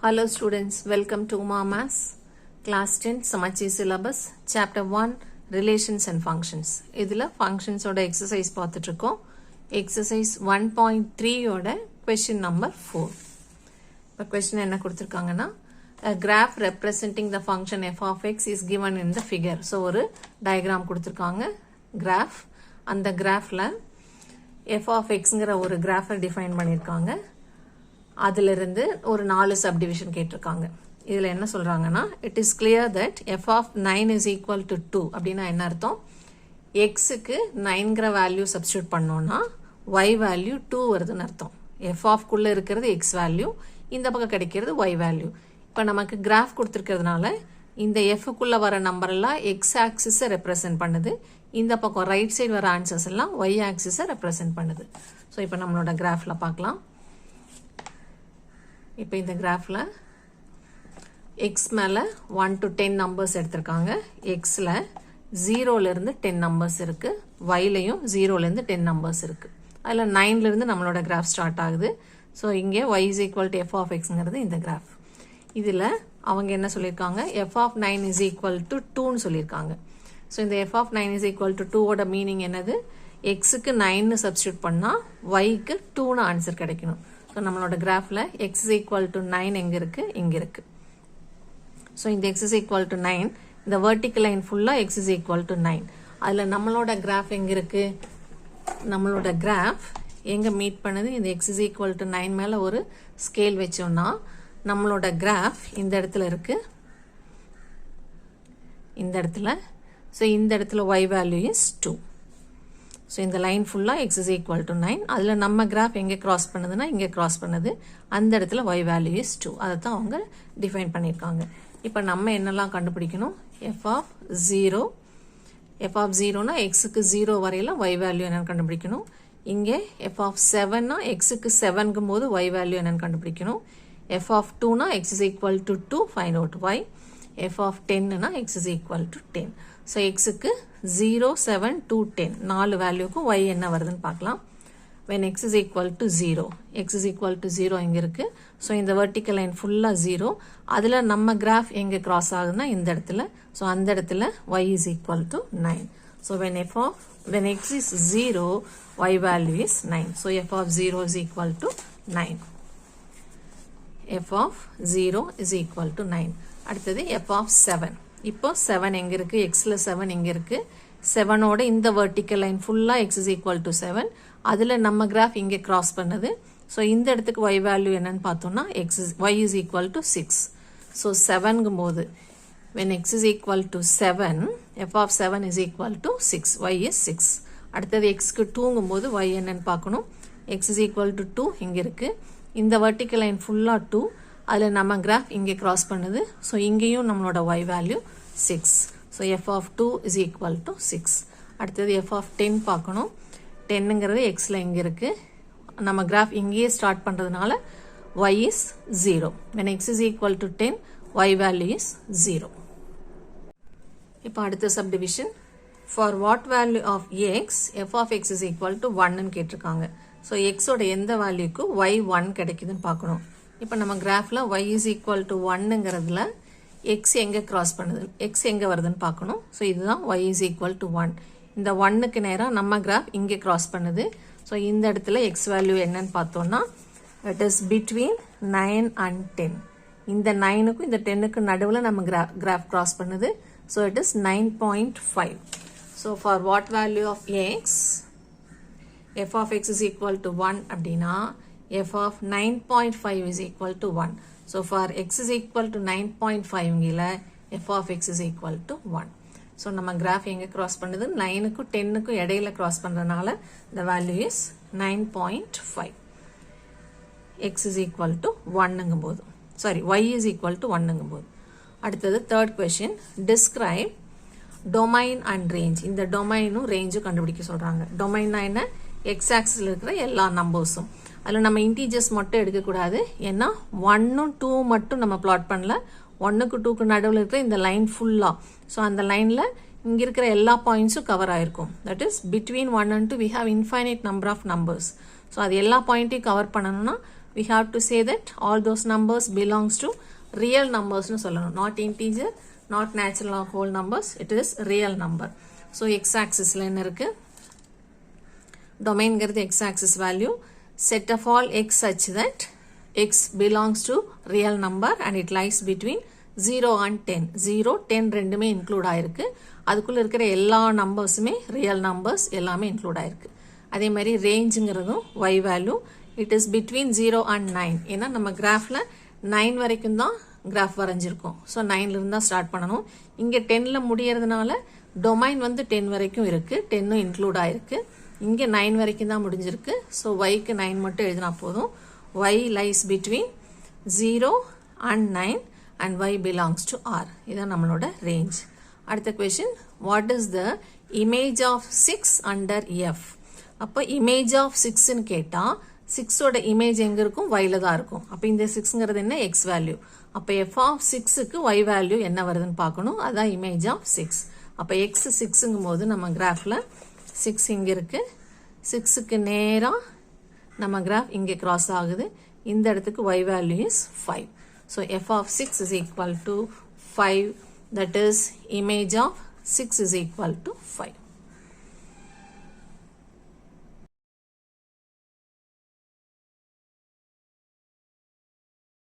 Hello students, welcome to Maths Class 10 Samacheer syllabus Chapter 1 Relations and Functions. இதில functions ஓட exercise பார்த்துட்டு இருக்கோம். Exercise 1.3 ஓட question number 4. இப்போ question என்ன கொடுத்திருக்காங்கன்னா a graph representing the function f of x is given in the figure. So ஒரு diagram கொடுத்திருக்காங்க graph. அந்த graphல f of xங்கிற ஒரு graph define பண்ணிருக்காங்க. அதிலிருந்து ஒரு 4 subdivision கேட்டிருக்காங்க. இதுல என்ன சொல்றாங்கன்னா it is clear that f of 9 is equal to 2 அப்படினா என்ன அர்த்தம் x க்கு 9ங்கற வேல்யூ சப்ஸ்டிட்யூட் பண்ணோம்னா y வேல்யூ 2 வருதுன்னு அர்த்தம். f of குள்ள இருக்கிறது x வேல்யூ, இந்த பக்கம் கிடைக்கிறது y வேல்யூ. இப்போ நமக்கு கிராஃப் கொடுத்திருக்கிறதுனால இந்த f குள்ள வர நம்பர் எல்லாம் x ஆக்சிஸ் ரெப்ரசன்ட் பண்ணுது, இந்த பக்கம் ரைட் சைடு வர ஆன்சர்ஸ் எல்லாம் y ஆக்சிஸ் ரெப்ரசன்ட் பண்ணுது. சோ இப்போ நம்மளோட கிராஃப்ல பார்க்கலாம். இப்போ இந்த கிராஃப்ல x மேல 1 to 10 நம்பர்ஸ் எடுத்திருக்காங்க. x ல 0 ல இருந்து 10 நம்பர்ஸ் இருக்கு, y லயும் 0 ல இருந்து 10 நம்பர்ஸ் இருக்கு. அதுல 9 ல இருந்து நம்மளோட கிராஃப் ஸ்டார்ட் ஆகுது. சோ இங்க y is equal to f of xங்கிறது இந்த கிராஃப். இதுல அவங்க என்ன சொல்லிருக்காங்க f of 9 is equal to 2 ன்னு சொல்லிருக்காங்க. சோ இந்த f of 9 is equal to 2 ஓட மீனிங் என்னது, x க்கு 9 ன்னு சப்ஸ்டிட்யூட் பண்ணா y க்கு 2 ன்னு ஆன்சர் கிடைக்கணும். So நம்மளோட கிராஃப்ல x is equal to 9 எங்க இருக்கு, இங்க இருக்கு. So இந்த x is equal to 9, இந்த vertical line ஃபுல்லா x is equal to 9. அதுல நம்மளோட கிராஃப் எங்க இருக்கு, நம்மளோட கிராஃப் எங்க மீட் பண்ணுது, இந்த x is equal to 9 மேல ஒரு ஸ்கேல் வெச்சோம்னா நம்மளோட கிராஃப் இந்த இடத்துல இருக்கு, இந்த இடத்துல. So இந்த இடத்துல y value is 2. So இந்த லைன் ஃபுல்லா x is equal to 9. அதுல நம்ம கிராஃப் எங்க கிராஸ் பண்ணுதுன்னா இங்க கிராஸ் பண்ணுது, அந்த இடத்துல y value is 2. அதை தான் அவங்க டிஃபைன் பண்ணிருக்காங்க. இப்போ நம்ம என்னெல்லாம் கண்டுபிடிக்கணும், f of 0, f of 0 னா x க்கு 0 வரையில y value என்னன்னு கண்டுபிடிக்கணும். இங்க f of 7 னா x க்கு 7 ங்கும்போது y value என்னன்னு கண்டுபிடிக்கணும். f of 2 னா x is equal to 2, find out y. f of 10 னா x is equal to 10. So x க்கு 0, 7, 2, 10 4 வேல்யூக்கு y என்ன வருதுன்னு பார்க்கலாம். when x is equal to 0, x is equal to 0 இங்க இருக்கு. so இந்த vertical line ஃபுல்லா 0, அதுல நம்ம கிராஃப் எங்க கிராஸ் ஆகுதுன்னா இந்த இடத்துல. so அந்த இடத்துல y is equal to 9. so when x is 0, y value is 9. so f of 0 is equal to 9. f of 0 is equal to 9. அடுத்தது f of 7. இப்போ 7 எங்க இருக்கு, x ல 7 எங்க இருக்கு, 7 ஓட இந்த vertical line ஃபுல்லா x is equal to 7. அதுல நம்ம கிராஃப் இங்க கிராஸ் பண்ணுது. சோ இந்த இடத்துக்கு y வேல்யூ என்னன்னு பார்த்தோம்னா y is equal to 6. so 7 ங்கும்போது when x is equal to 7, f of 7 is equal to 6, y is 6. அடுத்தது x க்கு 2 ங்கும்போது y என்னன்னு பார்க்கணும். x is equal to 2 இங்க இருக்கு, இந்த vertical line ஃபுல்லா 2, அதுல நம்ம கிராஃப் இங்க கிராஸ் பண்ணுது. சோ இங்கேயும் நம்மளோட y value 6. so f of 2 is equal to 6. அடுத்தது f of 10 பார்க்கணும். 10ங்கிறது x ல இங்க இருக்கு, நம்ம கிராஃப் இங்கேயே ஸ்டார்ட் பண்றதுனால y is 0. when x is equal to 10, y value is 0. இப்போ அடுத்த subdivision, for what value of x f of x is equal to 1 ன்னு கேட்டிருக்காங்க. so x ஓட எந்த வேல்யூக்கு y 1 கிடைக்குதுன்னு பார்க்கணும். இப்போ நம்ம கிராஃப்ல y is equal to 1ங்கிறதுல x எங்க கிராஸ் பண்ணுது, x எங்க வருதுன்னு பார்க்கணும். ஸோ இதுதான் y is equal to 1. இந்த 1க்கு நேரா நம்ம கிராஃப் இங்க கிராஸ் பண்ணுது. ஸோ இந்த இடத்துல x வேல்யூ என்னன்னு பார்த்தோம்னா it is between 9 and 10. இந்த 9க்கும் இந்த 10க்கு நடுவுல நம்ம கிராஃப் கிராஸ் பண்ணுது. So it is 9.5. So for what value of x f of x is equal to 1 அப்படின்னா f of 9.5 is equal to 1. So for x is equal to 9.5 இங்கில f of x is equal to 1. So நம்ம graph எங்க cross பண்ணுது, 9க்கும் 10க்கும் இடையில cross பண்றதுனால the value is 9.5. x is equal to 1ங்கும்போது, sorry, y is equal to 1ங்கும்போது. அடுத்தது third question, describe domain and range. இந்த டொமைனும் ரேஞ்சும் கண்டுபிடிக்க சொல்றாங்க. டொமைன்னா என்ன, x axisல இருக்கிற எல்லா நம்பர்ஸும். அதில் நம்ம இன்டீஜர்ஸ் மட்டும் எடுக்கக்கூடாது, ஏன்னா 1ம் 2 மட்டும் நம்ம பிளாட் பண்ணல, 1க்கு 2க்கு நடுவில் இருக்கிற இந்த லைன் ஃபுல்லா. ஸோ அந்த லைன்ல இங்க இருக்கிற எல்லா பாயிண்ட்ஸும் கவர் ஆயிருக்கும். That is between 1 and 2 we have infinite number of numbers. So அது எல்லா பாயிண்ட்டையும் கவர் பண்ணணும்னா we have to say that all those numbers belongs to real numbers nu sollano, not integer, not natural or whole numbers, it is real number. So x axis la enna irukku, domain girது x axis value, set of all x such that x belongs to real number and it lies between 0 and 10. 0, 10 ரெண்டுமே include ஆயிருக்கு. அதுக்குள்ள இருக்கிற எல்லா நம்பர்ஸுமே real numbers எல்லாமே include ஆயிருக்கு. அதே மாதிரி ரேஞ்சுங்கிறதும் y value it is between 0 and 9. ஏன்னா நம்ம கிராஃபில் 9 வரைக்கும் தான் கிராஃப் வரைஞ்சிருக்கோம். ஸோ 9லேருந்து தான் ஸ்டார்ட் பண்ணணும். இங்கே 10ல் முடியறதுனால டொமைன் வந்து 10 வரைக்கும் இருக்குது, 10ம் இன்க்ளூட் ஆயிருக்கு. இங்கே 9 வரைக்கும் தான் முடிஞ்சிருக்கு. ஸோ yக்கு 9 மட்டும் எழுதினா போதும். y lies between 0 and 9 and y belongs to R. இதான் நம்மளோட ரேஞ்ச். அடுத்த question, what is the image of 6 under F? அப்போ இமேஜ் ஆஃப் 6ன்னு கேட்டால் 6ஓட இமேஜ் எங்கே இருக்கும்? yல தான் இருக்கும். அப்போ இந்த 6ங்கிறது என்ன? x value. அப்போ f ஆஃப் 6க்கு y வேல்யூ என்ன வருதுன்னு பார்க்கணும். அதான் இமேஜ் ஆஃப் 6. அப்போ x 6ங்கும் போது நம்ம கிராஃபில் 6 இங்கே இருக்கு, 6க்கு நேராக நம்ம கிராஃப் இங்கே கிராஸ் ஆகுது. இந்த இடத்துக்கு y value is 5. So f of 6 is equal to 5. That is image of 6 is equal to 5.